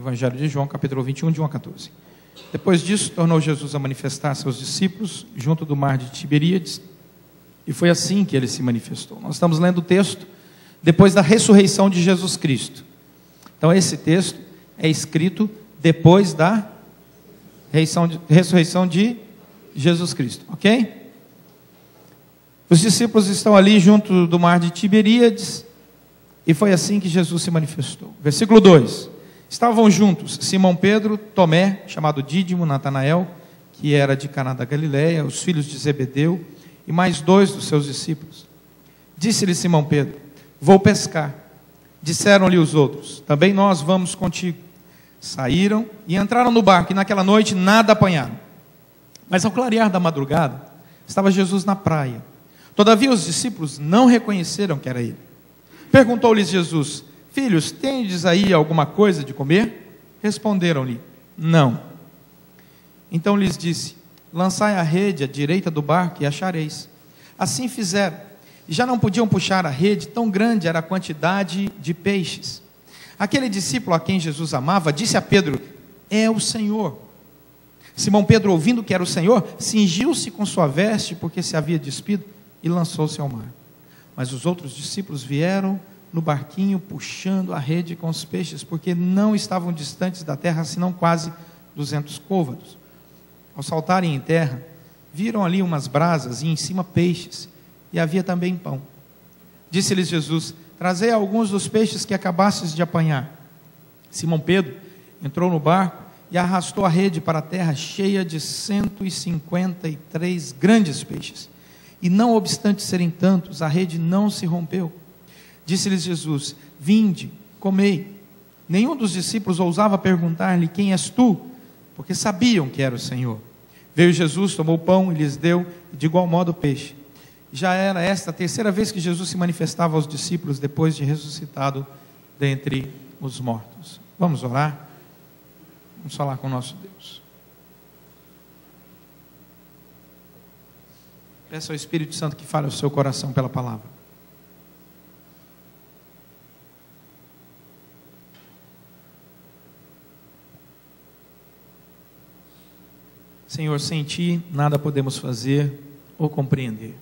Evangelho de João, capítulo 21, de 1 a 14. Depois disso, tornou Jesus a manifestar a seus discípulos junto do mar de Tiberíades, e foi assim que ele se manifestou. Nós estamos lendo o texto depois da ressurreição de Jesus Cristo. Então esse texto é escrito depois da ressurreição de Jesus Cristo, ok? Os discípulos estão ali junto do mar de Tiberíades, e foi assim que Jesus se manifestou. Versículo 2: estavam juntos Simão Pedro, Tomé, chamado Dídimo, Natanael, que era de Caná da Galileia, os filhos de Zebedeu, e mais 2 dos seus discípulos. Disse-lhe Simão Pedro: vou pescar. Disseram-lhe os outros: também nós vamos contigo. Saíram e entraram no barco, e naquela noite nada apanharam. Mas ao clarear da madrugada, estava Jesus na praia. Todavia os discípulos não reconheceram que era ele. Perguntou-lhes Jesus: filhos, tendes aí alguma coisa de comer? Responderam-lhe: não. Então lhes disse: lançai a rede à direita do barco e achareis. Assim fizeram, e já não podiam puxar a rede, tão grande era a quantidade de peixes. Aquele discípulo a quem Jesus amava disse a Pedro: é o Senhor. Simão Pedro, ouvindo que era o Senhor, cingiu-se com sua veste, porque se havia despido, e lançou-se ao mar. Mas os outros discípulos vieram no barquinho, puxando a rede com os peixes, porque não estavam distantes da terra, senão quase 200 côvados. Ao saltarem em terra, viram ali umas brasas, e em cima peixes, e havia também pão. Disse-lhes Jesus: trazei alguns dos peixes que acabastes de apanhar. Simão Pedro entrou no barco e arrastou a rede para a terra, cheia de 153 grandes peixes. E não obstante serem tantos, a rede não se rompeu. Disse-lhes Jesus: vinde, comei. Nenhum dos discípulos ousava perguntar-lhe: quem és tu? Porque sabiam que era o Senhor. Veio Jesus, tomou o pão e lhes deu, e de igual modo o peixe. Já era esta a terceira vez que Jesus se manifestava aos discípulos, depois de ressuscitado dentre os mortos. Vamos orar? Vamos falar com o nosso Deus. Peça ao Espírito Santo que fale ao seu coração pela palavra. Senhor, sem Ti nada podemos fazer ou compreender.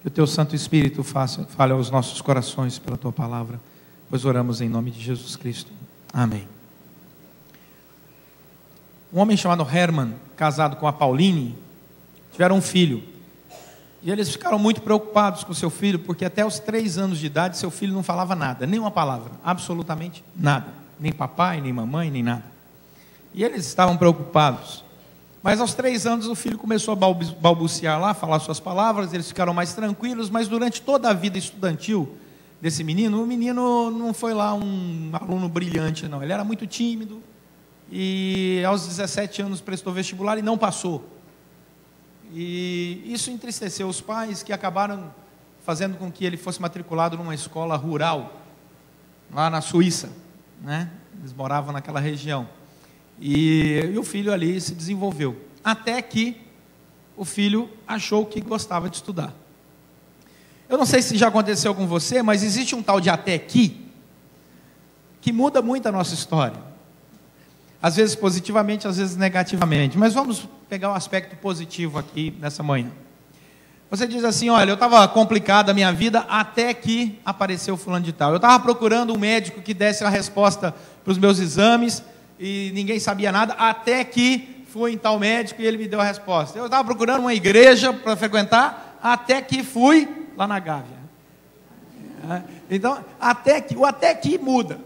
Que o Teu Santo Espírito fale aos nossos corações pela Tua palavra, pois oramos em nome de Jesus Cristo. Amém. Um homem chamado Herman, casado com a Pauline, tiveram um filho. E eles ficaram muito preocupados com seu filho, porque até os 3 anos de idade, seu filho não falava nada, nem uma palavra, absolutamente nada. Nem papai, nem mamãe, nem nada. E eles estavam preocupados. Mas aos 3 anos o filho começou a balbuciar lá, falar suas palavras, eles ficaram mais tranquilos, mas durante toda a vida estudantil desse menino, o menino não foi lá um aluno brilhante, não. Ele era muito tímido, e aos 17 anos prestou vestibular e não passou. E isso entristeceu os pais, que acabaram fazendo com que ele fosse matriculado numa escola rural, lá na Suíça, né? Eles moravam naquela região. E o filho ali se desenvolveu, até que o filho achou que gostava de estudar. Eu não sei se já aconteceu com você, mas existe um tal de até que muda muito a nossa história. Às vezes positivamente, às vezes negativamente. Mas vamos pegar o aspecto positivo aqui nessa manhã. Você diz assim: olha, eu estava complicada a minha vida até que apareceu fulano de tal. Eu estava procurando um médico que desse a resposta para os meus exames, e ninguém sabia nada, até que fui em tal médico e ele me deu a resposta. Eu estava procurando uma igreja para frequentar, até que fui lá na Gávea. Então, o até que muda.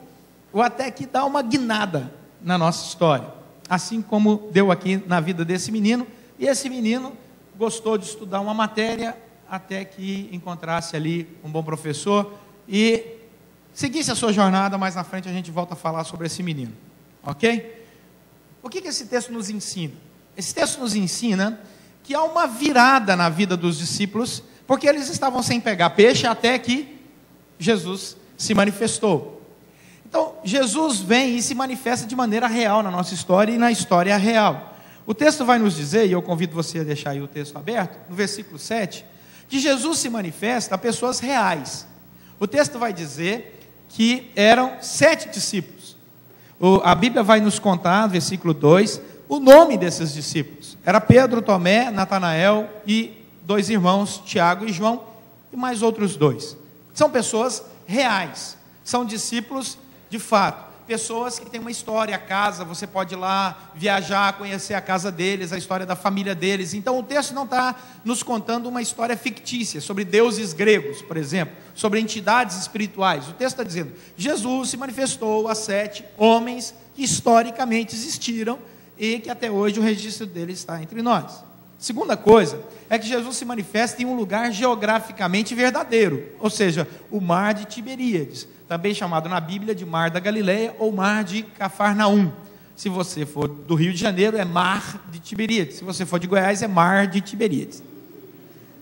O até que dá uma guinada na nossa história. Assim como deu aqui na vida desse menino. E esse menino gostou de estudar uma matéria até que encontrasse ali um bom professor e seguisse a sua jornada. Mais na frente a gente volta a falar sobre esse menino. Ok? O que esse texto nos ensina? Esse texto nos ensina que há uma virada na vida dos discípulos, porque eles estavam sem pegar peixe até que Jesus se manifestou. Então, Jesus vem e se manifesta de maneira real na nossa história e na história real. O texto vai nos dizer, e eu convido você a deixar aí o texto aberto, no versículo 7, que Jesus se manifesta a pessoas reais. O texto vai dizer que eram 7 discípulos. A Bíblia vai nos contar, versículo 2, o nome desses discípulos. Era Pedro, Tomé, Natanael e 2 irmãos, Tiago e João, e mais outros 2. São pessoas reais, são discípulos de fato, pessoas que têm uma história, a casa, você pode ir lá viajar, conhecer a casa deles, a história da família deles. Então o texto não está nos contando uma história fictícia, sobre deuses gregos, por exemplo, sobre entidades espirituais. O texto está dizendo, Jesus se manifestou a 7 homens que historicamente existiram, e que até hoje o registro deles está entre nós. Segunda coisa, é que Jesus se manifesta em um lugar geograficamente verdadeiro, ou seja, o mar de Tiberíades, também chamado na Bíblia de Mar da Galileia ou Mar de Cafarnaum. Se você for do Rio de Janeiro, é Mar de Tiberíades. Se você for de Goiás, é Mar de Tiberíades,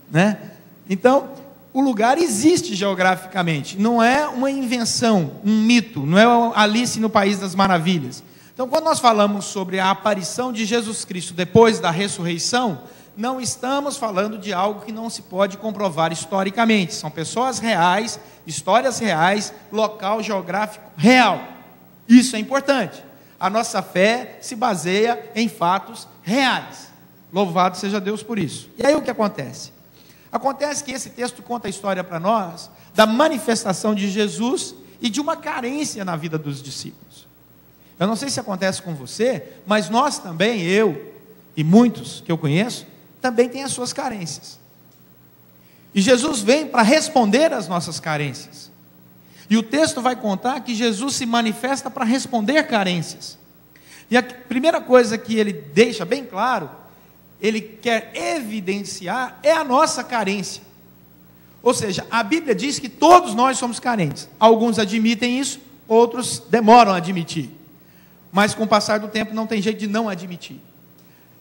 né? Então, o lugar existe geograficamente, não é uma invenção, um mito, não é Alice no País das Maravilhas. Então, quando nós falamos sobre a aparição de Jesus Cristo depois da ressurreição, não estamos falando de algo que não se pode comprovar historicamente. São pessoas reais, histórias reais, local geográfico real. Isso é importante. A nossa fé se baseia em fatos reais. Louvado seja Deus por isso. E aí o que acontece? Acontece que esse texto conta a história para nós da manifestação de Jesus e de uma carência na vida dos discípulos. Eu não sei se acontece com você, mas nós também, eu e muitos que eu conheço, também têm as suas carências. E Jesus vem para responder às nossas carências. E o texto vai contar que Jesus se manifesta para responder carências. E a primeira coisa que ele deixa bem claro, ele quer evidenciar, é a nossa carência. Ou seja, a Bíblia diz que todos nós somos carentes. Alguns admitem isso, outros demoram a admitir. Mas com o passar do tempo não tem jeito de não admitir.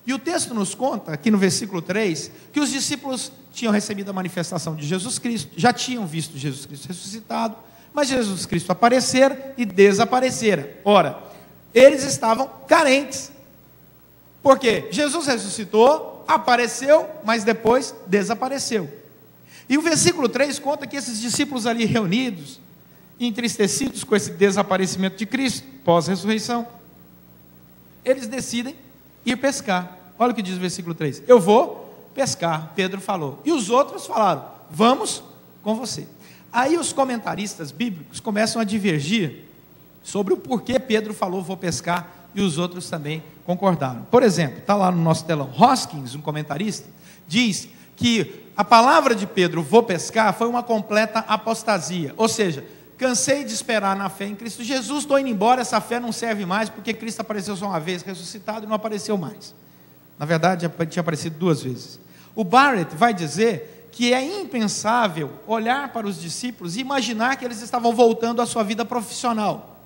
E o texto nos conta, aqui no versículo 3, que os discípulos tinham recebido a manifestação de Jesus Cristo, já tinham visto Jesus Cristo ressuscitado, mas Jesus Cristo aparecera e desaparecera. Ora, eles estavam carentes. Por quê? Jesus ressuscitou, apareceu, mas depois desapareceu. E o versículo 3 conta que esses discípulos ali reunidos, entristecidos com esse desaparecimento de Cristo, pós-ressurreição, eles decidem ir pescar. Olha o que diz o versículo 3. Eu vou pescar, Pedro falou. E os outros falaram, vamos com você. Aí os comentaristas bíblicos começam a divergir sobre o porquê Pedro falou, vou pescar, e os outros também concordaram. Por exemplo, está lá no nosso telão, Hoskins, um comentarista, diz que a palavra de Pedro, vou pescar, foi uma completa apostasia. Ou seja, cansei de esperar na fé em Cristo Jesus, estou indo embora, essa fé não serve mais, porque Cristo apareceu só uma vez ressuscitado e não apareceu mais. Na verdade, tinha aparecido 2 vezes. O Barrett vai dizer que é impensável olhar para os discípulos e imaginar que eles estavam voltando à sua vida profissional.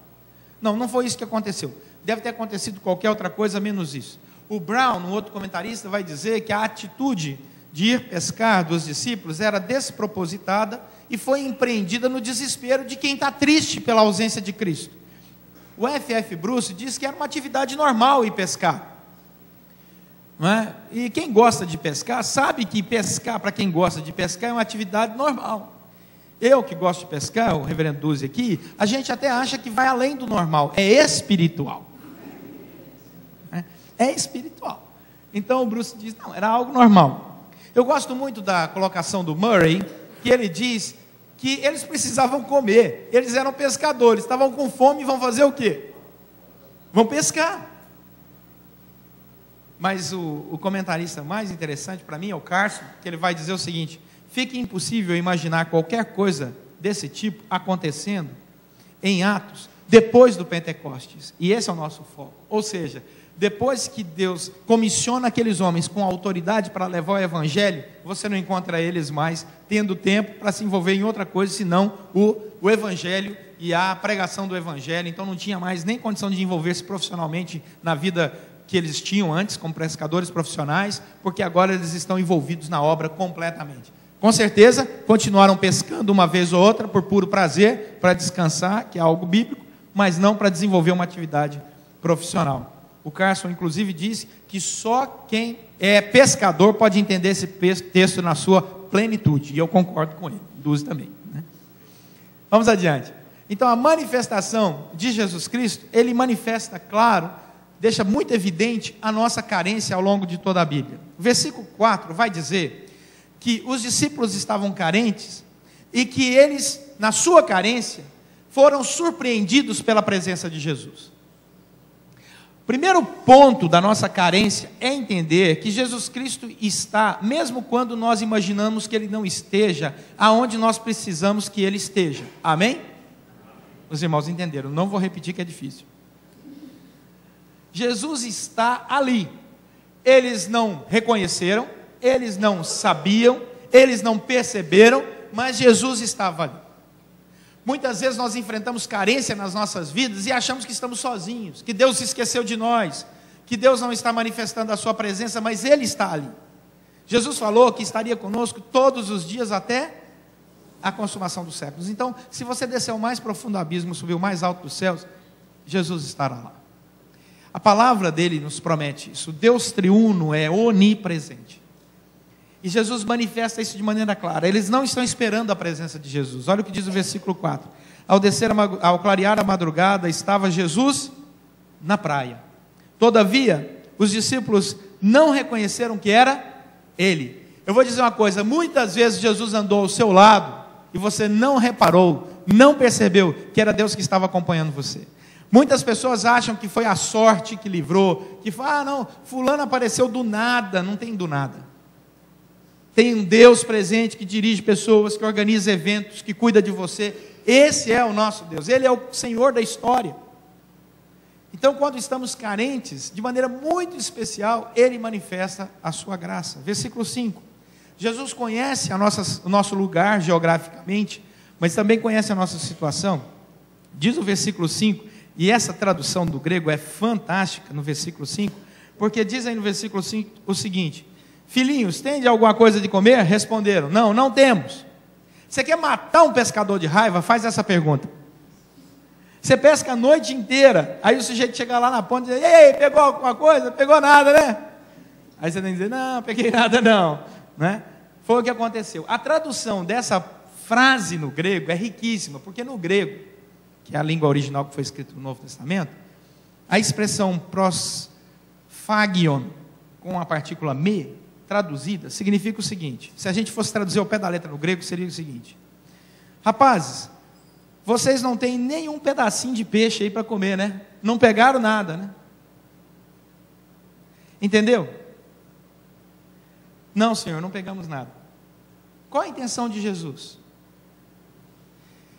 Não, não foi isso que aconteceu. Deve ter acontecido qualquer outra coisa menos isso. O Brown, um outro comentarista, vai dizer que a atitude de ir pescar dos discípulos era despropositada e foi empreendida no desespero de quem está triste pela ausência de Cristo. O F.F. Bruce diz que era uma atividade normal ir pescar, não é? E quem gosta de pescar sabe que pescar, para quem gosta de pescar, é uma atividade normal. Eu que gosto de pescar, o reverendo Duzi aqui, a gente até acha que vai além do normal, é espiritual. É espiritual. Então o Bruce diz, não, era algo normal. Eu gosto muito da colocação do Murray, que ele diz que eles precisavam comer, eles eram pescadores, estavam com fome e vão fazer o quê? Vão pescar. Mas o comentarista mais interessante para mim é o Carson, que ele vai dizer o seguinte, fica impossível imaginar qualquer coisa desse tipo acontecendo em Atos, depois do Pentecostes, e esse é o nosso foco, ou seja, depois que Deus comissiona aqueles homens com autoridade para levar o Evangelho, você não encontra eles mais tendo tempo para se envolver em outra coisa, senão o Evangelho e a pregação do Evangelho. Então não tinha mais nem condição de envolver-se profissionalmente na vida que eles tinham antes, como pescadores profissionais, porque agora eles estão envolvidos na obra completamente. Com certeza, continuaram pescando uma vez ou outra, por puro prazer, para descansar, que é algo bíblico, mas não para desenvolver uma atividade profissional. O Carson, inclusive, disse que só quem é pescador pode entender esse texto na sua plenitude. E eu concordo com ele. Duzi também, né? Vamos adiante. Então a manifestação de Jesus Cristo, ele manifesta, claro, deixa muito evidente a nossa carência ao longo de toda a Bíblia. O versículo 4 vai dizer que os discípulos estavam carentes e que eles, na sua carência, foram surpreendidos pela presença de Jesus. O primeiro ponto da nossa carência é entender que Jesus Cristo está, mesmo quando nós imaginamos que Ele não esteja, aonde nós precisamos que Ele esteja. Amém? Os irmãos entenderam, não vou repetir que é difícil. Jesus está ali. Eles não reconheceram, eles não sabiam, eles não perceberam, mas Jesus estava ali. Muitas vezes nós enfrentamos carência nas nossas vidas e achamos que estamos sozinhos, que Deus se esqueceu de nós, que Deus não está manifestando a sua presença, mas Ele está ali. Jesus falou que estaria conosco todos os dias até a consumação dos séculos. Então, se você descer ao mais profundo abismo, subir o mais alto dos céus, Jesus estará lá. A palavra dele nos promete isso. Deus triuno é onipresente. E Jesus manifesta isso de maneira clara. Eles não estão esperando a presença de Jesus. Olha o que diz o versículo 4. Ao clarear a madrugada, estava Jesus na praia. Todavia, os discípulos não reconheceram que era Ele. Eu vou dizer uma coisa, muitas vezes Jesus andou ao seu lado e você não reparou, não percebeu que era Deus que estava acompanhando você. Muitas pessoas acham que foi a sorte que livrou, que foi, não, fulano apareceu do nada. Não tem do nada. Tem um Deus presente que dirige pessoas, que organiza eventos, que cuida de você. Esse é o nosso Deus, Ele é o Senhor da história. Então, quando estamos carentes, de maneira muito especial, Ele manifesta a sua graça. Versículo 5. Jesus conhece o nosso lugar geograficamente, mas também conhece a nossa situação. Diz o versículo 5, e essa tradução do grego é fantástica no versículo 5, porque diz aí no versículo 5 o seguinte: filhinhos, tem alguma coisa de comer? Responderam, não, não temos. Você quer matar um pescador de raiva? Faz essa pergunta. Você pesca a noite inteira, aí o sujeito chega lá na ponta e diz, ei, pegou alguma coisa? Pegou nada, né? Aí você tem que dizer, não, peguei nada não, né? Foi o que aconteceu. A tradução dessa frase no grego é riquíssima, porque no grego, que é a língua original que foi escrita no Novo Testamento, a expressão prosfagion, com a partícula me, traduzida, significa o seguinte, se a gente fosse traduzir ao pé da letra no grego, seria o seguinte: rapazes, vocês não têm nenhum pedacinho de peixe aí para comer, né? Não pegaram nada, né? Entendeu? Não, Senhor, não pegamos nada. Qual a intenção de Jesus?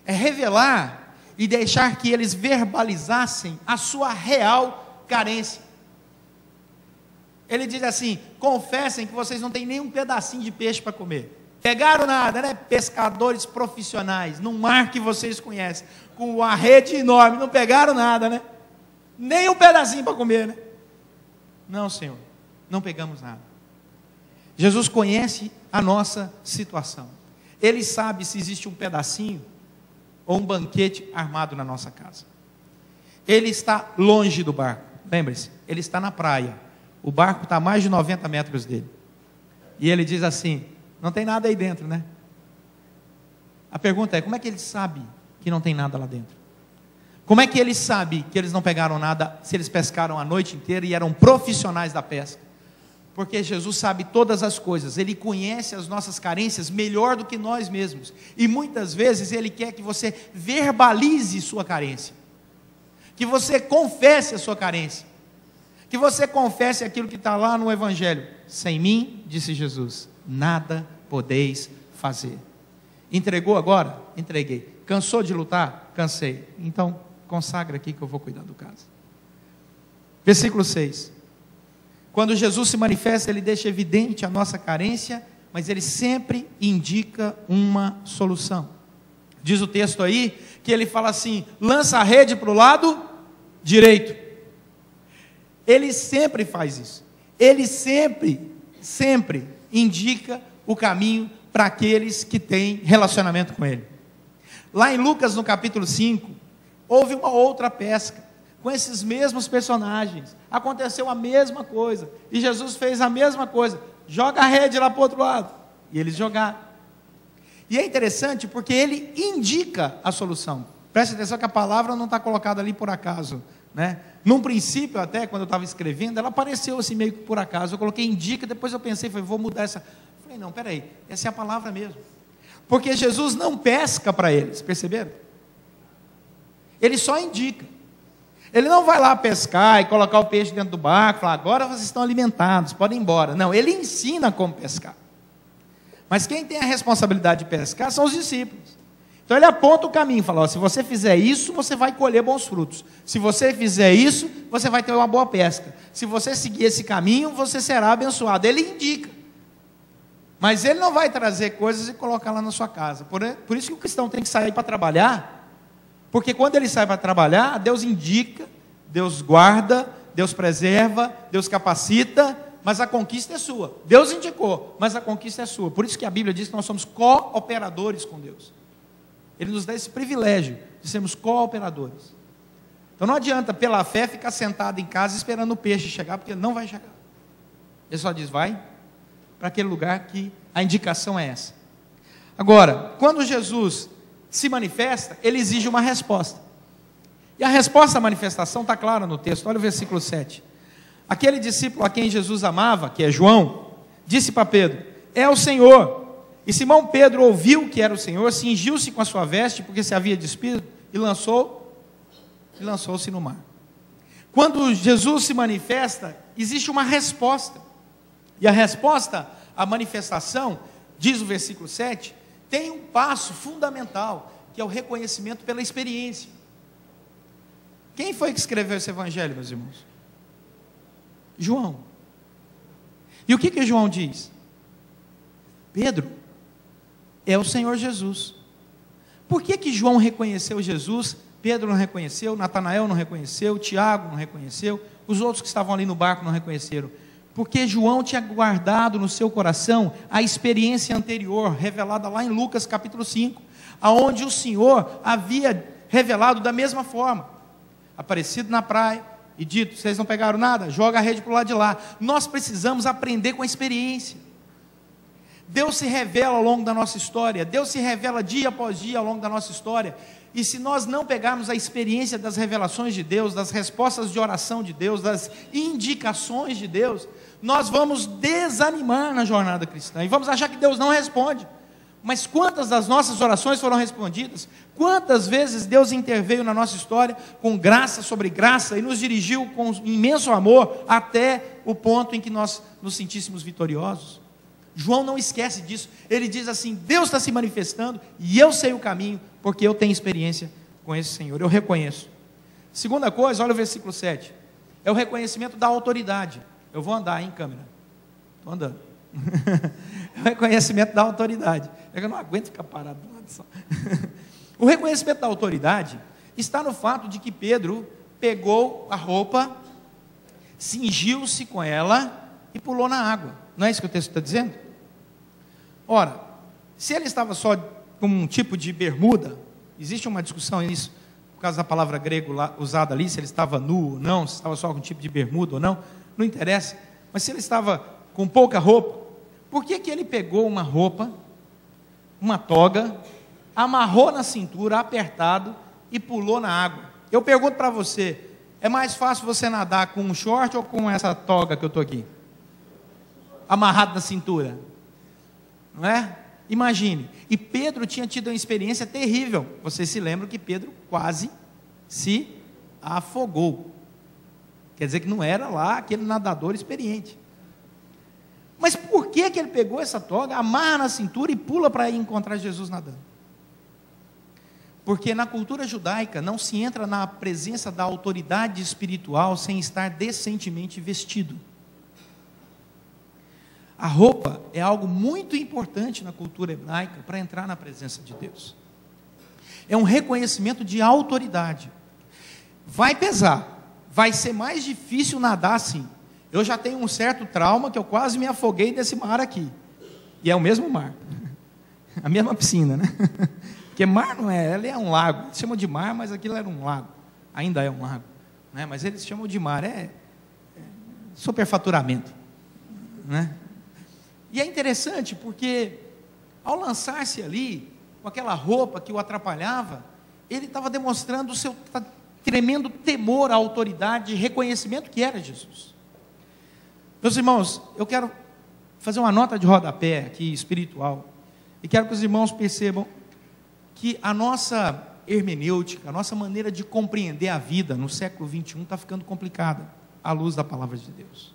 É revelar e deixar que eles verbalizassem a sua real carência. Ele diz assim, confessem que vocês não têm nenhum pedacinho de peixe para comer. Pegaram nada, né? Pescadores profissionais, num mar que vocês conhecem, com a rede enorme, não pegaram nada, né? Nem um pedacinho para comer, né? Não, Senhor, não pegamos nada. Jesus conhece a nossa situação. Ele sabe se existe um pedacinho ou um banquete armado na nossa casa. Ele está longe do barco. Lembre-se, ele está na praia. O barco está a mais de 90 metros dele. E ele diz assim, não tem nada aí dentro, né? A pergunta é, como é que ele sabe que não tem nada lá dentro? Como é que ele sabe que eles não pegaram nada, se eles pescaram a noite inteira e eram profissionais da pesca? Porque Jesus sabe todas as coisas, Ele conhece as nossas carências melhor do que nós mesmos. E muitas vezes Ele quer que você verbalize sua carência. Que você confesse a sua carência. Que você confesse aquilo que está lá no Evangelho. Sem mim, disse Jesus, nada podeis fazer. Entregou agora? Entreguei. Cansou de lutar? Cansei. Então, consagra aqui que eu vou cuidar do caso. Versículo 6. Quando Jesus se manifesta, Ele deixa evidente a nossa carência, mas Ele sempre indica uma solução. Diz o texto aí, que Ele fala assim, lança a rede para o lado direito. Ele sempre faz isso. Ele sempre indica o caminho para aqueles que têm relacionamento com Ele. Lá em Lucas, no capítulo 5, houve uma outra pesca, com esses mesmos personagens, aconteceu a mesma coisa, e Jesus fez a mesma coisa, joga a rede lá para o outro lado, e eles jogaram. E é interessante porque Ele indica a solução. Preste atenção que a palavra não está colocada ali por acaso, né? Num princípio, até quando eu estava escrevendo, ela apareceu assim meio que por acaso. Eu coloquei indica, depois eu pensei, falei, vou mudar essa. Falei, não, peraí, essa é a palavra mesmo. Porque Jesus não pesca para eles, perceberam? Ele só indica. Ele não vai lá pescar e colocar o peixe dentro do barco e falar, agora vocês estão alimentados, podem ir embora. Não, ele ensina como pescar. Mas quem tem a responsabilidade de pescar são os discípulos. Então ele aponta o caminho, fala, ó, se você fizer isso, você vai colher bons frutos. Se você fizer isso, você vai ter uma boa pesca. Se você seguir esse caminho, você será abençoado. Ele indica. Mas ele não vai trazer coisas e colocar lá na sua casa. Por isso que o cristão tem que sair para trabalhar, porque quando ele sai para trabalhar, Deus indica, Deus guarda, Deus preserva, Deus capacita, mas a conquista é sua. Deus indicou, mas a conquista é sua. Por isso que a Bíblia diz que nós somos cooperadores com Deus. Ele nos dá esse privilégio de sermos cooperadores. Então não adianta, pela fé, ficar sentado em casa esperando o peixe chegar, porque ele não vai chegar. Ele só diz, vai para aquele lugar que a indicação é essa. Agora, quando Jesus se manifesta, ele exige uma resposta. E a resposta à manifestação está clara no texto, olha o versículo 7. Aquele discípulo a quem Jesus amava, que é João, disse para Pedro, é o Senhor. E Simão Pedro ouviu que era o Senhor, cingiu-se com a sua veste, porque se havia despido, e lançou-se no mar. Quando Jesus se manifesta, existe uma resposta. E a resposta à manifestação, diz o versículo 7, tem um passo fundamental, que é o reconhecimento pela experiência. Quem foi que escreveu esse evangelho, meus irmãos? João. E o que João diz? Pedro é o Senhor Jesus. Por que João reconheceu Jesus, Pedro não reconheceu, Natanael não reconheceu, Tiago não reconheceu, os outros que estavam ali no barco não reconheceram? Porque João tinha guardado no seu coração a experiência anterior, revelada lá em Lucas capítulo 5, aonde o Senhor havia revelado da mesma forma, aparecido na praia e dito, vocês não pegaram nada? Joga a rede para o lado de lá. Nós precisamos aprender com a experiência. Deus se revela ao longo da nossa história, Deus se revela dia após dia ao longo da nossa história, e se nós não pegarmos a experiência das revelações de Deus, das respostas de oração de Deus, das indicações de Deus, nós vamos desanimar na jornada cristã, e vamos achar que Deus não responde. Mas quantas das nossas orações foram respondidas? Quantas vezes Deus interveio na nossa história com graça sobre graça, e nos dirigiu com imenso amor, até o ponto em que nós nos sentíssemos vitoriosos? João não esquece disso, ele diz assim, Deus está se manifestando, e eu sei o caminho, porque eu tenho experiência com esse Senhor, eu reconheço. Segunda coisa, olha o versículo 7, é o reconhecimento da autoridade. Eu vou andar, hein, câmera? Estou andando. É o reconhecimento da autoridade, eu não aguento ficar parado do lado só. O reconhecimento da autoridade está no fato de que Pedro pegou a roupa, cingiu-se com ela e pulou na água. Não é isso que o texto está dizendo? Ora, se ele estava só com um tipo de bermuda, existe uma discussão nisso, por causa da palavra grego lá, usada ali, se ele estava nu ou não, se estava só com um tipo de bermuda ou não, não interessa. Mas se ele estava com pouca roupa, por que ele pegou uma roupa, uma toga, amarrou na cintura, apertado, e pulou na água? Eu pergunto para você, é mais fácil você nadar com um short ou com essa toga que eu estou aqui? Amarrado na cintura, não é? Imagine, e Pedro tinha tido uma experiência terrível, vocês se lembram que Pedro quase se afogou, quer dizer que não era lá aquele nadador experiente, mas por que ele pegou essa toga, amarra na cintura e pula para ir encontrar Jesus nadando? Porque na cultura judaica não se entra na presença da autoridade espiritual sem estar decentemente vestido. A roupa é algo muito importante na cultura hebraica para entrar na presença de Deus. É um reconhecimento de autoridade. Vai pesar, vai ser mais difícil nadar assim. Eu já tenho um certo trauma que eu quase me afoguei nesse mar aqui. E é o mesmo mar. A mesma piscina, né? Porque mar não é, ele é um lago. Eles chamam de mar, mas aquilo era um lago. Ainda é um lago, né? Mas eles chamam de mar, é superfaturamento, né? E é interessante porque, ao lançar-se ali, com aquela roupa que o atrapalhava, ele estava demonstrando o seu tremendo temor à autoridade e reconhecimento que era Jesus. Meus irmãos, eu quero fazer uma nota de rodapé aqui, espiritual, e quero que os irmãos percebam que a nossa hermenêutica, a nossa maneira de compreender a vida no século 21 está ficando complicada, à luz da palavra de Deus.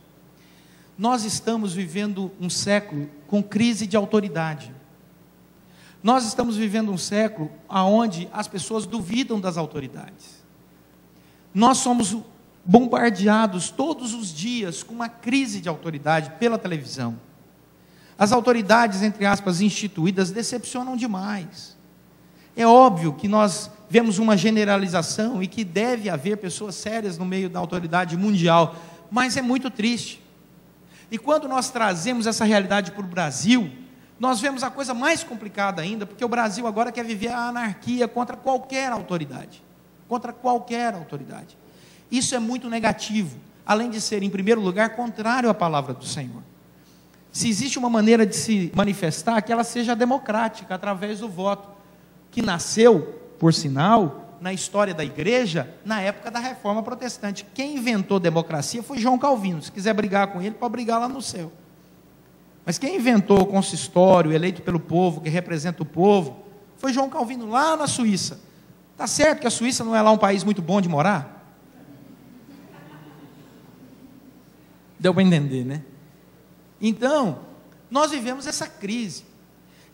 Nós estamos vivendo um século com crise de autoridade. Nós estamos vivendo um século onde as pessoas duvidam das autoridades. Nós somos bombardeados todos os dias com uma crise de autoridade pela televisão. As autoridades, entre aspas, instituídas, decepcionam demais. É óbvio que nós vemos uma generalização e que deve haver pessoas sérias no meio da autoridade mundial, mas é muito triste. E quando nós trazemos essa realidade para o Brasil, nós vemos a coisa mais complicada ainda, porque o Brasil agora quer viver a anarquia contra qualquer autoridade. Contra qualquer autoridade. Isso é muito negativo, além de ser, em primeiro lugar, contrário à palavra do Senhor. Se existe uma maneira de se manifestar, que ela seja democrática, através do voto, que nasceu, por sinal, na história da igreja, na época da Reforma Protestante. Quem inventou democracia foi João Calvino. Se quiser brigar com ele, pode brigar lá no céu. Mas quem inventou o consistório, eleito pelo povo, que representa o povo, foi João Calvino, lá na Suíça. Está certo que a Suíça não é lá um país muito bom de morar? Deu para entender, né? Então, nós vivemos essa crise.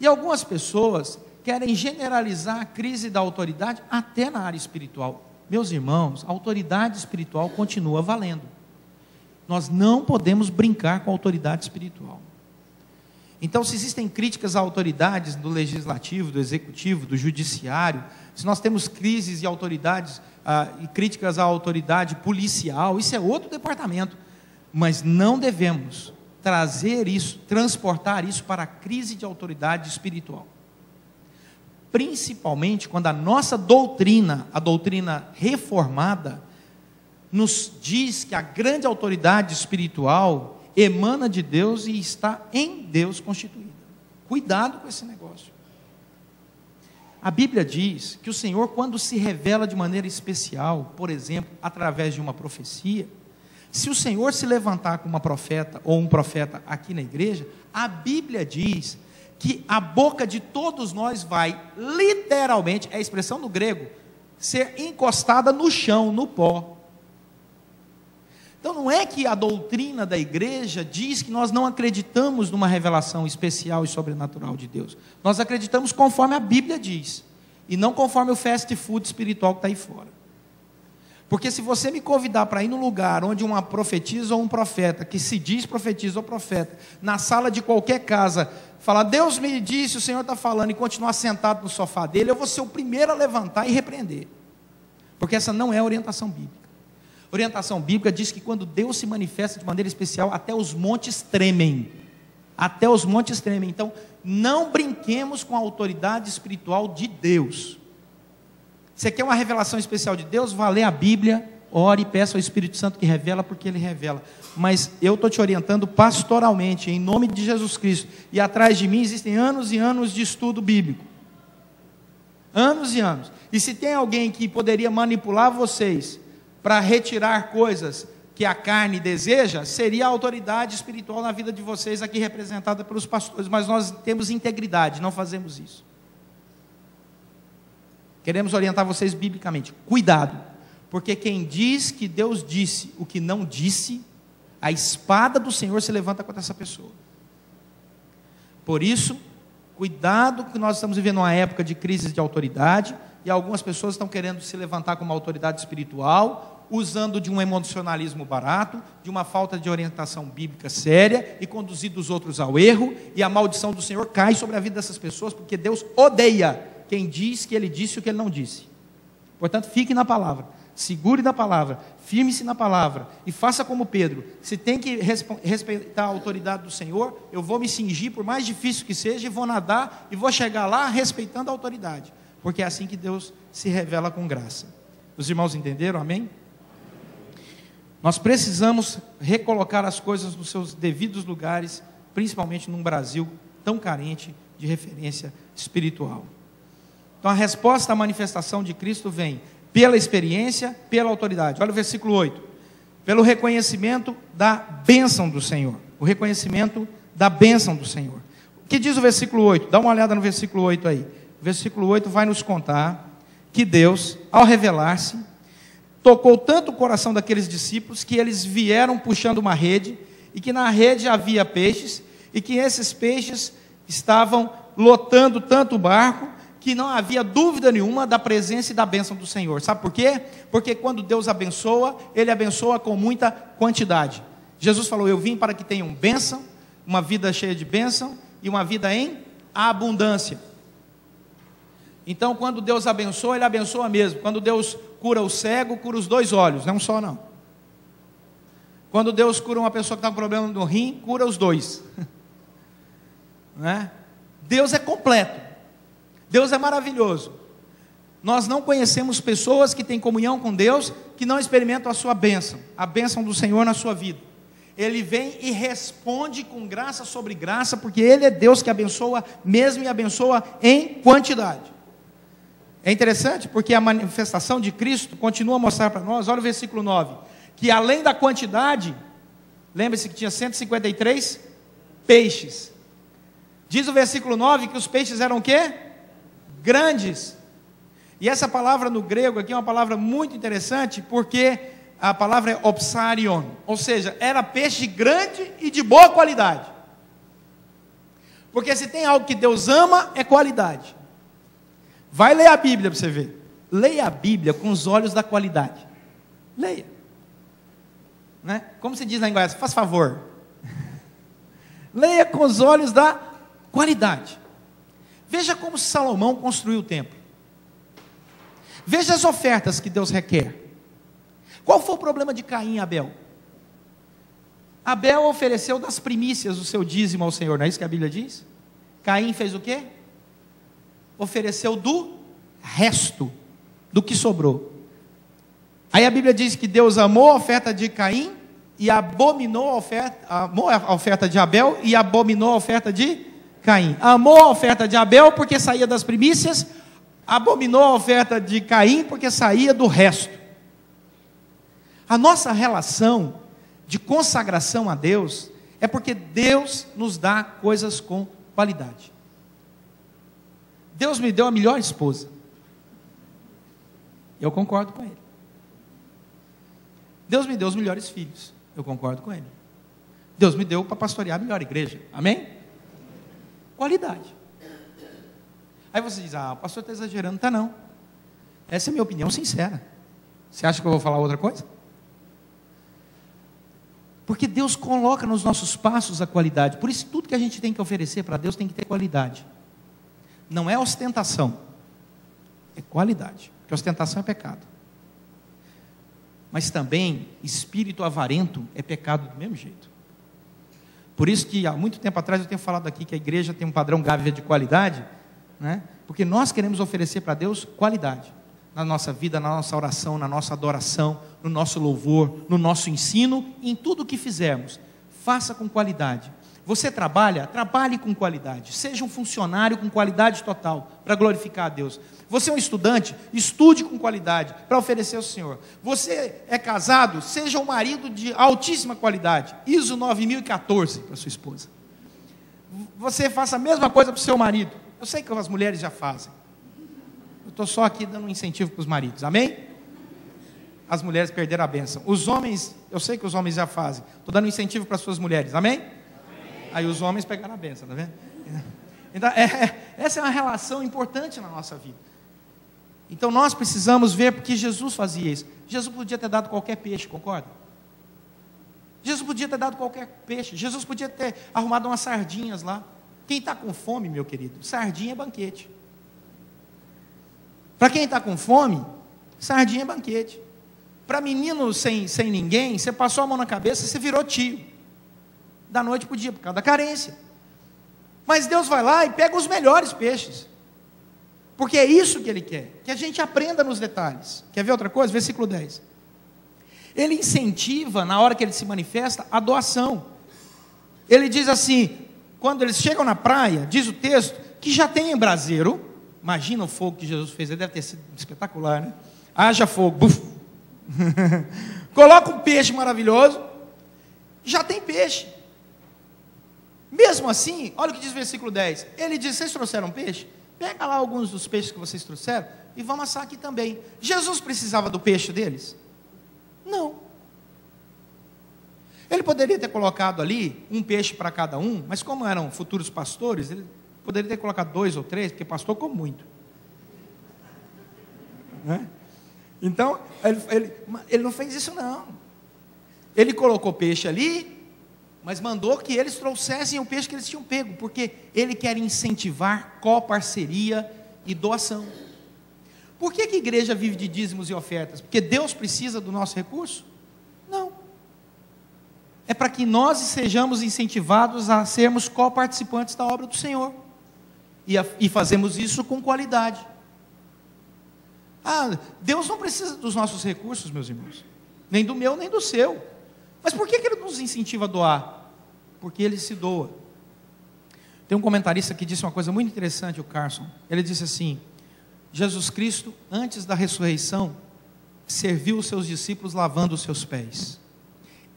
E algumas pessoas querem generalizar a crise da autoridade até na área espiritual. Meus irmãos, a autoridade espiritual continua valendo. Nós não podemos brincar com a autoridade espiritual. Então, se existem críticas a autoridades do legislativo, do executivo, do judiciário, se nós temos crises de autoridades e críticas à autoridade policial, isso é outro departamento. Mas não devemos trazer isso, transportar isso para a crise de autoridade espiritual. Principalmente quando a nossa doutrina, a doutrina reformada, nos diz que a grande autoridade espiritual emana de Deus e está em Deus constituída. Cuidado com esse negócio. A Bíblia diz que o Senhor, quando se revela de maneira especial, por exemplo, através de uma profecia, se o Senhor se levantar com uma profeta ou um profeta aqui na igreja, a Bíblia diz que a boca de todos nós vai, literalmente, é a expressão do grego, ser encostada no chão, no pó. Então não é que a doutrina da igreja diz que nós não acreditamos numa revelação especial e sobrenatural de Deus. Nós acreditamos conforme a Bíblia diz, e não conforme o fast food espiritual que está aí fora. Porque se você me convidar para ir num lugar onde uma profetisa ou um profeta, que se diz profetisa ou profeta, na sala de qualquer casa, falar, Deus me disse, o Senhor está falando, e continuar sentado no sofá dele, eu vou ser o primeiro a levantar e repreender. Porque essa não é a orientação bíblica. A orientação bíblica diz que quando Deus se manifesta de maneira especial, até os montes tremem. Até os montes tremem. Então, não brinquemos com a autoridade espiritual de Deus. Você quer uma revelação especial de Deus? Vá ler a Bíblia, ore e peça ao Espírito Santo que revela, porque Ele revela. Mas eu estou te orientando pastoralmente, em nome de Jesus Cristo. E atrás de mim existem anos e anos de estudo bíblico. Anos e anos. E se tem alguém que poderia manipular vocês para retirar coisas que a carne deseja, seria a autoridade espiritual na vida de vocês, aqui representada pelos pastores. Mas nós temos integridade, não fazemos isso. Queremos orientar vocês biblicamente. Cuidado, porque quem diz que Deus disse o que não disse, a espada do Senhor se levanta contra essa pessoa. Por isso, cuidado, que nós estamos vivendo uma época de crise de autoridade, e algumas pessoas estão querendo se levantar como autoridade espiritual, usando de um emocionalismo barato, de uma falta de orientação bíblica séria, e conduzir os outros ao erro, e a maldição do Senhor cai sobre a vida dessas pessoas, porque Deus odeia quem diz que Ele disse o que Ele não disse. Portanto, fique na palavra, segure na palavra, firme-se na palavra, e faça como Pedro. Se tem que respeitar a autoridade do Senhor, eu vou me cingir, por mais difícil que seja, e vou nadar, e vou chegar lá respeitando a autoridade, porque é assim que Deus se revela com graça. Os irmãos entenderam? Amém? Nós precisamos recolocar as coisas nos seus devidos lugares, principalmente num Brasil tão carente de referência espiritual. Então a resposta à manifestação de Cristo vem pela experiência, pela autoridade. Olha o versículo 8. Pelo reconhecimento da bênção do Senhor. O reconhecimento da bênção do Senhor. O que diz o versículo 8? Dá uma olhada no versículo 8 aí. O versículo 8 vai nos contar que Deus, ao revelar-se, tocou tanto o coração daqueles discípulos que eles vieram puxando uma rede, e que na rede havia peixes, e que esses peixes estavam lotando tanto o barco, que não havia dúvida nenhuma da presença e da bênção do Senhor. Sabe por quê? Porque quando Deus abençoa, Ele abençoa com muita quantidade. Jesus falou: eu vim para que tenham bênção, uma vida cheia de bênção, e uma vida em abundância. Então, quando Deus abençoa, Ele abençoa mesmo. Quando Deus cura o cego, cura os dois olhos, não um só não. Quando Deus cura uma pessoa que está com problema no rim, cura os dois. Né? Deus é completo. Deus é maravilhoso. Nós não conhecemos pessoas que têm comunhão com Deus, que não experimentam a sua bênção, a bênção do Senhor na sua vida. Ele vem e responde com graça sobre graça, porque Ele é Deus que abençoa mesmo, e abençoa em quantidade. É interessante porque a manifestação de Cristo continua a mostrar para nós, olha o versículo 9, que além da quantidade, lembre-se que tinha 153 peixes. Diz o versículo 9 que os peixes eram o quê? Grandes. E essa palavra no grego aqui é uma palavra muito interessante, porque a palavra é opsarion, ou seja, era peixe grande e de boa qualidade. Porque se tem algo que Deus ama, é qualidade. Vai ler a Bíblia para você ver. Leia a Bíblia com os olhos da qualidade. Leia. Né? Como se diz lá em Goiás, faz favor. Leia com os olhos da qualidade. Veja como Salomão construiu o templo. Veja as ofertas que Deus requer. Qual foi o problema de Caim e Abel? Abel ofereceu das primícias o seu dízimo ao Senhor, não é isso que a Bíblia diz? Caim fez o quê? Ofereceu do resto, do que sobrou. Aí a Bíblia diz que Deus amou a oferta de Caim e amou a oferta de Abel e abominou a oferta de Caim. Amou a oferta de Abel porque saía das primícias, abominou a oferta de Caim porque saía do resto. A nossa relação de consagração a Deus é porque Deus nos dá coisas com qualidade. Deus me deu a melhor esposa. Eu concordo com Ele. Deus me deu os melhores filhos. Eu concordo com Ele. Deus me deu para pastorear a melhor igreja. Amém? Qualidade. Aí você diz: o pastor está exagerando. Está não. Essa é a minha opinião sincera. Você acha que eu vou falar outra coisa? Porque Deus coloca nos nossos passos a qualidade. Por isso tudo que a gente tem que oferecer para Deus tem que ter qualidade. Não é ostentação, é qualidade, porque ostentação é pecado. Mas também, espírito avarento é pecado do mesmo jeito. Por isso que há muito tempo atrás eu tenho falado aqui que a igreja tem um padrão Gávea de qualidade, né? Porque nós queremos oferecer para Deus qualidade, na nossa vida, na nossa oração, na nossa adoração, no nosso louvor, no nosso ensino, em tudo o que fizermos, faça com qualidade. Você trabalha? Trabalhe com qualidade. Seja um funcionário com qualidade total, para glorificar a Deus. Você é um estudante? Estude com qualidade, para oferecer ao Senhor. Você é casado? Seja um marido de altíssima qualidade. ISO 9014 para sua esposa. Você faça a mesma coisa para o seu marido. Eu sei que as mulheres já fazem. Eu estou só aqui dando um incentivo para os maridos. Amém? As mulheres perderam a bênção. Os homens, eu sei que os homens já fazem. Estou dando um incentivo para as suas mulheres. Amém? Aí os homens pegaram a bênção, tá vendo? Então, essa é uma relação importante na nossa vida. Então nós precisamos ver porque Jesus fazia isso. Jesus podia ter dado qualquer peixe, concorda? Jesus podia ter dado qualquer peixe. Jesus podia ter arrumado umas sardinhas lá. Quem está com fome, meu querido, sardinha é banquete. Para quem está com fome, sardinha é banquete. Para menino sem ninguém, você passou a mão na cabeça, você virou tio. Da noite para o dia, por causa da carência. Mas Deus vai lá e pega os melhores peixes. Porque é isso que Ele quer. Que a gente aprenda nos detalhes. Quer ver outra coisa? Versículo 10. Ele incentiva, na hora que Ele se manifesta, a doação. Ele diz assim, quando eles chegam na praia, diz o texto, que já tem braseiro, Imagina o fogo que Jesus fez, ele deve ter sido espetacular, né? Haja fogo, buf. Coloca um peixe maravilhoso, já tem peixe. Mesmo assim, olha o que diz o versículo 10. Ele diz: vocês trouxeram peixe? Pega lá alguns dos peixes que vocês trouxeram e vamos assar aqui também. Jesus precisava do peixe deles? Não. Ele poderia ter colocado ali um peixe para cada um, mas como eram futuros pastores, ele poderia ter colocado 2 ou 3, porque pastor come muito, né? Então, ele não fez isso não. Ele colocou peixe ali, mas mandou que eles trouxessem o peixe que eles tinham pego, porque ele quer incentivar coparceria e doação. Por que a igreja vive de dízimos e ofertas? Porque Deus precisa do nosso recurso? Não. É para que nós sejamos incentivados a sermos coparticipantes da obra do Senhor. E fazemos isso com qualidade. Deus não precisa dos nossos recursos, meus irmãos. Nem do meu, nem do seu. Mas por que Ele nos incentiva a doar? Porque Ele se doa. Tem um comentarista que disse uma coisa muito interessante, o Carson. Ele disse assim: Jesus Cristo, antes da ressurreição, serviu os seus discípulos lavando os seus pés.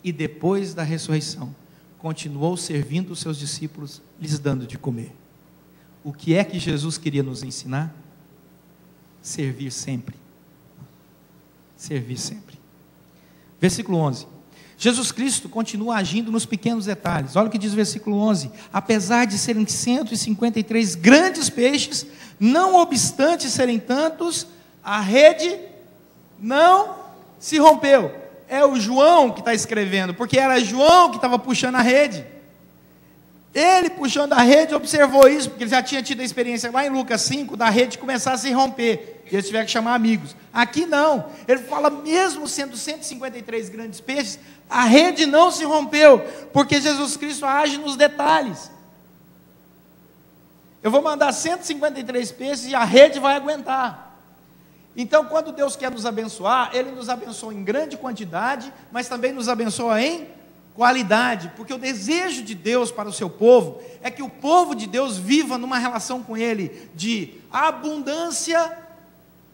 E depois da ressurreição, continuou servindo os seus discípulos, lhes dando de comer. O que é que Jesus queria nos ensinar? Servir sempre. Servir sempre. Versículo 11. Jesus Cristo continua agindo nos pequenos detalhes. Olha o que diz o versículo 11. Apesar de serem 153 grandes peixes, não obstante serem tantos, a rede não se rompeu. É o João que está escrevendo, porque era João que estava puxando a rede. Ele puxando a rede observou isso, porque ele já tinha tido a experiência lá em Lucas 5, da rede começar a se romper, e eles tiveram que chamar amigos. Aqui não, ele fala, mesmo sendo 153 grandes peixes, a rede não se rompeu, porque Jesus Cristo age nos detalhes. Eu vou mandar 153 peixes e a rede vai aguentar. Então, quando Deus quer nos abençoar, Ele nos abençoa em grande quantidade, mas também nos abençoa em qualidade, porque o desejo de Deus para o seu povo é que o povo de Deus viva numa relação com Ele de abundância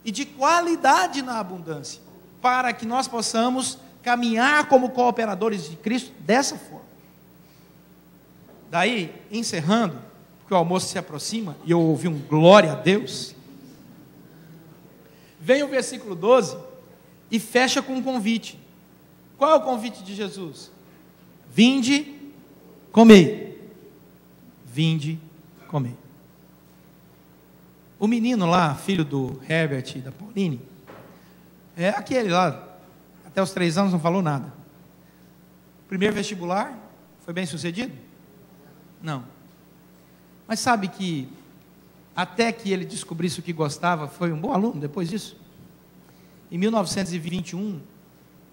e de qualidade na abundância, para que nós possamos caminhar como cooperadores de Cristo dessa forma. Daí, encerrando, porque o almoço se aproxima e eu ouvi um glória a Deus, vem o versículo 12 e fecha com um convite. Qual é o convite de Jesus? Vinde, comei. Vinde, comei. O menino lá, filho do Herbert e da Pauline, é aquele lá, até os 3 anos não falou nada. Primeiro vestibular, foi bem sucedido? Não. Mas sabe que, até que ele descobrisse o que gostava, foi um bom aluno depois disso? Em 1921,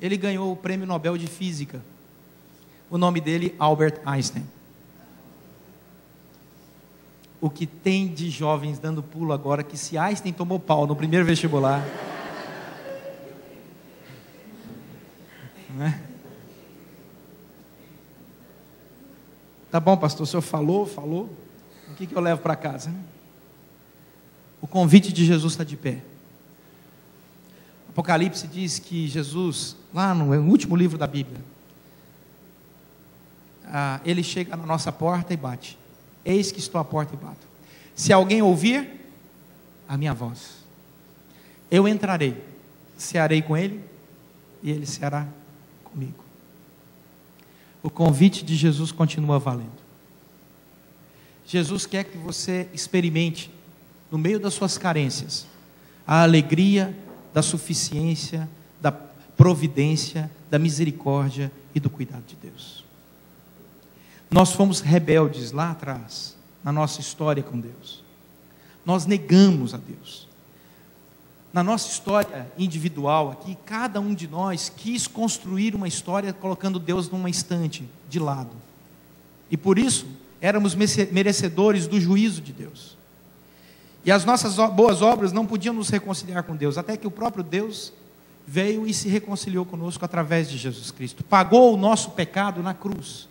ele ganhou o Prêmio Nobel de Física. O nome dele, Albert Einstein. O que tem de jovens dando pulo agora, que se Einstein tomou pau no primeiro vestibular, não é? Tá bom, pastor, o senhor falou, o que eu levo para casa? O convite de Jesus está de pé. Apocalipse diz que Jesus, lá no último livro da Bíblia, ele chega na nossa porta e bate. Eis que estou à porta e bato. Se alguém ouvir a minha voz, eu entrarei, cearei com ele e ele ceará comigo. O convite de Jesus continua valendo. Jesus quer que você experimente, no meio das suas carências, a alegria da suficiência, da providência, da misericórdia e do cuidado de Deus. Nós fomos rebeldes lá atrás, na nossa história com Deus. Nós negamos a Deus. Na nossa história individual aqui, cada um de nós quis construir uma história colocando Deus numa estante, de lado. E por isso, éramos merecedores do juízo de Deus. E as nossas boas obras não podiam nos reconciliar com Deus, até que o próprio Deus veio e se reconciliou conosco através de Jesus Cristo. Pagou o nosso pecado na cruz.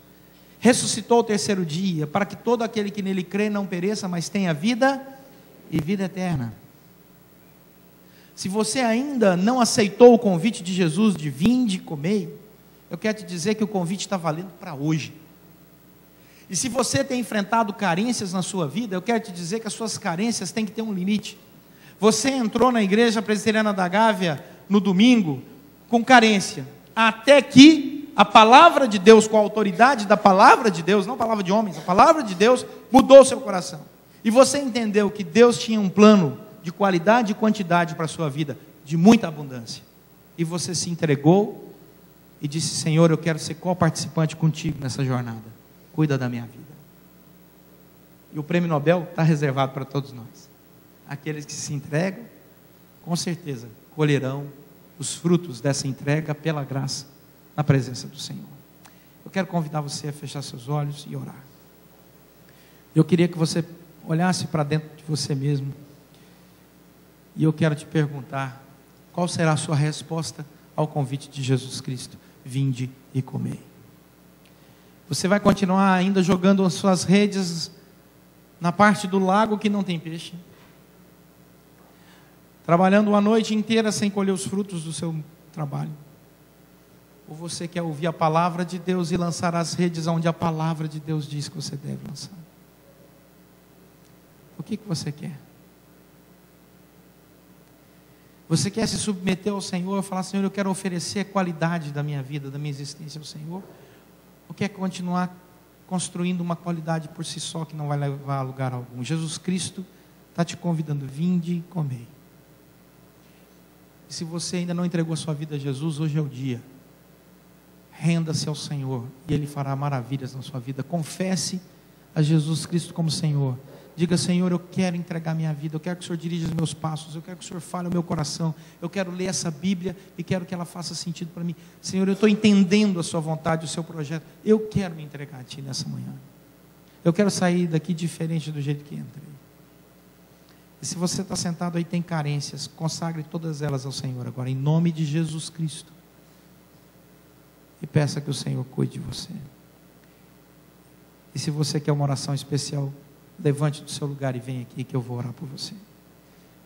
Ressuscitou ao 3º dia, para que todo aquele que nele crê não pereça, mas tenha vida e vida eterna. Se você ainda não aceitou o convite de Jesus de vinde e comei, eu quero te dizer que o convite está valendo para hoje. E se você tem enfrentado carências na sua vida, eu quero te dizer que as suas carências têm que ter um limite. Você entrou na igreja presbiteriana da Gávea no domingo com carência, até que a palavra de Deus, com a autoridade da palavra de Deus, não a palavra de homens, a palavra de Deus mudou o seu coração. E você entendeu que Deus tinha um plano de qualidade e quantidade para a sua vida, de muita abundância. E você se entregou e disse: Senhor, eu quero ser co-participante contigo nessa jornada. Cuida da minha vida. E o prêmio Nobel está reservado para todos nós. Aqueles que se entregam, com certeza, colherão os frutos dessa entrega pela graça, na presença do Senhor. Eu quero convidar você a fechar seus olhos e orar. Eu queria que você olhasse para dentro de você mesmo. E eu quero te perguntar, qual será a sua resposta ao convite de Jesus Cristo? Vinde e comei. Você vai continuar ainda jogando as suas redes na parte do lago que não tem peixe? Trabalhando uma noite inteira sem colher os frutos do seu trabalho? Ou você quer ouvir a palavra de Deus e lançar as redes onde a palavra de Deus diz que você deve lançar? O que você quer? Você quer se submeter ao Senhor e falar: Senhor, eu quero oferecer a qualidade da minha vida, da minha existência ao Senhor? Ou quer continuar construindo uma qualidade por si só que não vai levar a lugar algum? Jesus Cristo está te convidando: vinde e comei. E se você ainda não entregou a sua vida a Jesus, hoje é o dia. Renda-se ao Senhor e Ele fará maravilhas na sua vida. Confesse a Jesus Cristo como Senhor. Diga: Senhor, eu quero entregar minha vida, eu quero que o Senhor dirija os meus passos, eu quero que o Senhor fale ao meu coração, eu quero ler essa Bíblia e quero que ela faça sentido para mim. Senhor, eu estou entendendo a sua vontade, o seu projeto, eu quero me entregar a Ti nessa manhã. Eu quero sair daqui diferente do jeito que entrei. E se você está sentado aí e tem carências, consagre todas elas ao Senhor agora, em nome de Jesus Cristo. E peça que o Senhor cuide de você. E se você quer uma oração especial, levante do seu lugar e venha aqui que eu vou orar por você.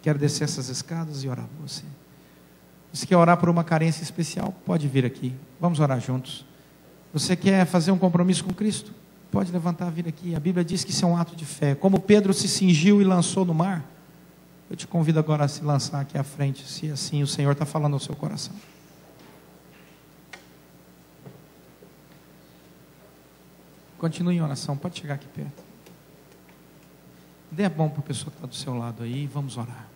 Quero descer essas escadas e orar por você. Você quer orar por uma carência especial? Pode vir aqui, vamos orar juntos. Você quer fazer um compromisso com Cristo? Pode levantar, vir aqui. A Bíblia diz que isso é um ato de fé. Como Pedro se cingiu e lançou no mar, eu te convido agora a se lançar aqui à frente, se assim o Senhor está falando ao seu coração. Continue em oração, pode chegar aqui perto. Dê a mão para a pessoa que está do seu lado aí, vamos orar.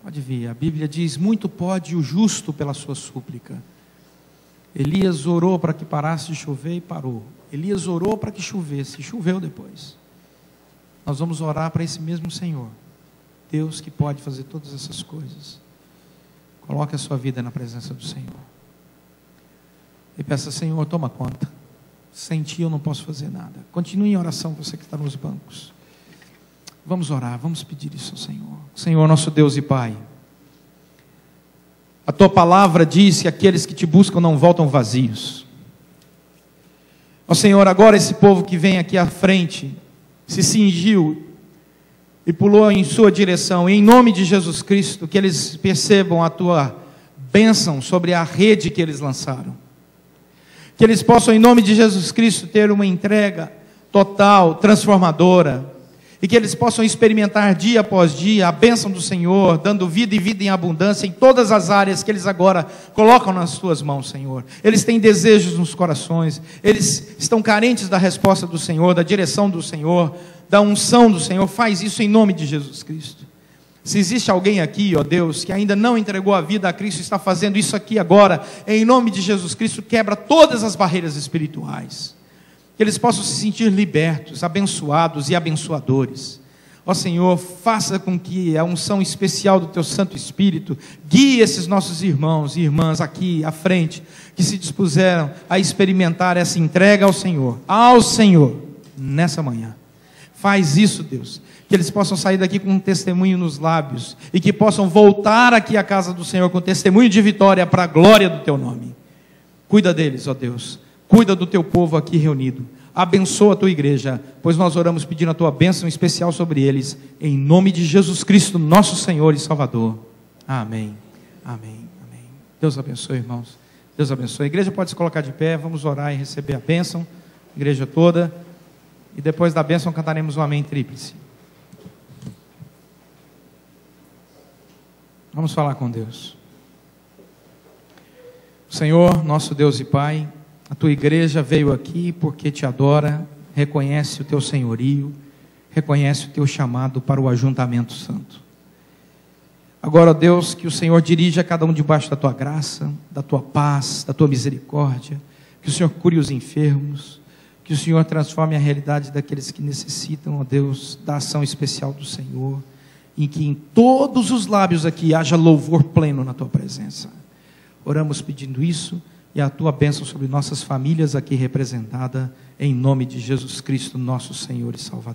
Pode vir, a Bíblia diz: muito pode o justo pela sua súplica. Elias orou para que parasse de chover e parou. Elias orou para que chovesse e choveu depois. Nós vamos orar para esse mesmo Senhor, Deus que pode fazer todas essas coisas. Coloque a sua vida na presença do Senhor e peça: Senhor, toma conta. Sem Ti eu não posso fazer nada. Continue em oração, você que está nos bancos. Vamos orar, vamos pedir isso ao Senhor. Senhor, nosso Deus e Pai, a Tua palavra diz que aqueles que Te buscam não voltam vazios. Ó Senhor, agora esse povo que vem aqui à frente, se cingiu e pulou em Sua direção, e em nome de Jesus Cristo, que eles percebam a Tua bênção sobre a rede que eles lançaram. Que eles possam, em nome de Jesus Cristo, ter uma entrega total, transformadora, e que eles possam experimentar dia após dia a bênção do Senhor, dando vida e vida em abundância em todas as áreas que eles agora colocam nas Tuas mãos, Senhor. Eles têm desejos nos corações, eles estão carentes da resposta do Senhor, da direção do Senhor, da unção do Senhor. Faz isso em nome de Jesus Cristo. Se existe alguém aqui, ó Deus, que ainda não entregou a vida a Cristo, está fazendo isso aqui agora, em nome de Jesus Cristo, quebra todas as barreiras espirituais. Que eles possam se sentir libertos, abençoados e abençoadores. Ó Senhor, faça com que a unção especial do Teu Santo Espírito guie esses nossos irmãos e irmãs aqui à frente, que se dispuseram a experimentar essa entrega ao Senhor, nessa manhã. Faz isso, Deus, que eles possam sair daqui com um testemunho nos lábios, e que possam voltar aqui à casa do Senhor com testemunho de vitória para a glória do Teu nome. Cuida deles, ó Deus, cuida do Teu povo aqui reunido, Abençoa a tua igreja, pois nós oramos pedindo a tua bênção especial sobre eles, em nome de Jesus Cristo, nosso Senhor e Salvador. Amém. Amém. Amém. Deus abençoe, irmãos. Deus abençoe. A igreja pode se colocar de pé, vamos orar e receber a bênção, a igreja toda, e depois da bênção cantaremos um amém tríplice. Vamos falar com Deus. Senhor, nosso Deus e Pai, a tua igreja veio aqui porque te adora, reconhece o teu senhorio, reconhece o teu chamado para o ajuntamento santo. Agora, ó Deus, que o Senhor dirija cada um debaixo da tua graça, da tua paz, da tua misericórdia, que o Senhor cure os enfermos, que o Senhor transforme a realidade daqueles que necessitam, ó Deus, da ação especial do Senhor, e que em todos os lábios aqui haja louvor pleno na tua presença. Oramos pedindo isso e a tua bênção sobre nossas famílias aqui representada, em nome de Jesus Cristo, nosso Senhor e Salvador.